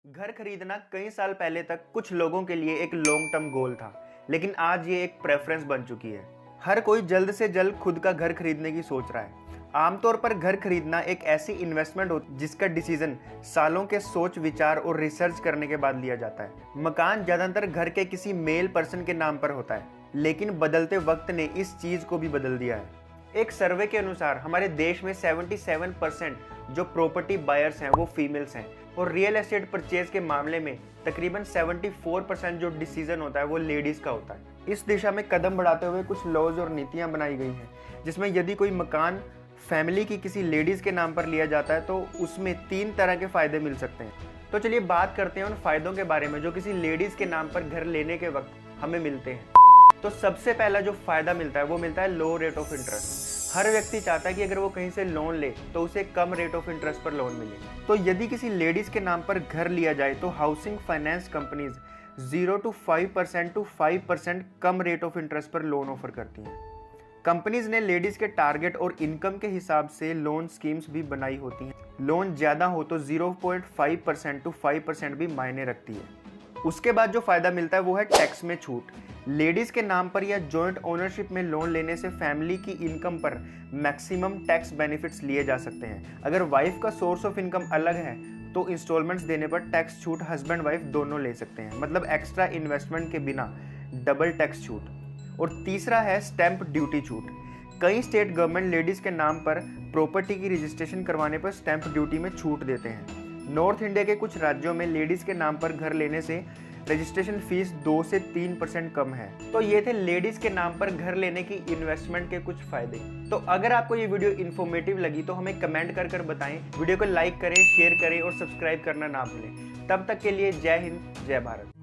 घर खरीदना कई साल पहले तक कुछ लोगों के लिए एक लॉन्ग टर्म गोल था, लेकिन आज ये एक प्रेफरेंस बन चुकी है। हर कोई जल्द से जल्द खुद का घर खरीदने की सोच रहा है। आमतौर पर घर खरीदना एक ऐसी इन्वेस्टमेंट होती जिसका डिसीजन सालों के सोच विचार और रिसर्च करने के बाद लिया जाता है। मकान ज्यादातर घर के किसी मेल पर्सन के नाम पर होता है, लेकिन बदलते वक्त ने इस चीज को भी बदल दिया है। एक सर्वे के अनुसार हमारे देश में 77% जो प्रॉपर्टी बायर्स हैं वो फीमेल्स हैं, और रियल एस्टेट परचेज के मामले में तकरीबन 74% जो डिसीजन होता है वो लेडीज का होता है। इस दिशा में कदम बढ़ाते हुए कुछ लॉज और नीतियां बनाई गई हैं, जिसमें यदि कोई मकान फैमिली की किसी लेडीज के नाम पर लिया जाता है तो उसमें 3 तरह के फायदे मिल सकते हैं। तो चलिए बात करते हैं उन फायदों के बारे में जो किसी लेडीज के नाम पर घर लेने के वक्त हमें मिलते हैं। तो सबसे पहला जो फायदा मिलता है वो मिलता है लो रेट ऑफ इंटरेस्ट। हर व्यक्ति चाहता है कि अगर वो कहीं से लोन ले तो उसे कम रेट ऑफ इंटरेस्ट पर लोन मिले। तो यदि किसी लेडीज के नाम पर घर लिया जाए तो housing finance companies 0 to 5% to 5% come rate of interest पर लोन ऑफर करती हैं। कंपनीज ने लेडीज के टारगेट और इनकम के हिसाब से लोन स्कीम्स भी बनाई होती हैं। लोन ज़्यादा हो तो 0.5% to 5% भी मायने रखती है। उसके बाद जो फायदा मिलता है वो है टैक्स में छूट। लेडीज के नाम पर या जॉइंट ओनरशिप में लोन लेने से फैमिली की इनकम पर मैक्सिमम टैक्स बेनिफिट्स लिए जा सकते हैं। अगर वाइफ का सोर्स ऑफ इनकम अलग है तो इंस्टॉलमेंट्स देने पर टैक्स छूट हस्बैंड वाइफ दोनों ले सकते हैं, मतलब एक्स्ट्रा इन्वेस्टमेंट के बिना डबल टैक्स छूट। और तीसरा है स्टैंप ड्यूटी छूट। कई स्टेट गवर्नमेंट लेडीज के नाम पर प्रॉपर्टी की रजिस्ट्रेशन करवाने पर स्टैंप ड्यूटी में छूट देते हैं। नॉर्थ इंडिया के कुछ राज्यों में लेडीज के नाम पर घर लेने से रजिस्ट्रेशन फीस 2 से 3% कम है। तो ये थे लेडीज के नाम पर घर लेने की इन्वेस्टमेंट के कुछ फायदे। तो अगर आपको ये वीडियो इन्फॉर्मेटिव लगी तो हमें कमेंट कर बताएं, वीडियो को लाइक करें, शेयर करें और सब्सक्राइब करना ना भूलें। तब तक के लिए जय हिंद, जय भारत।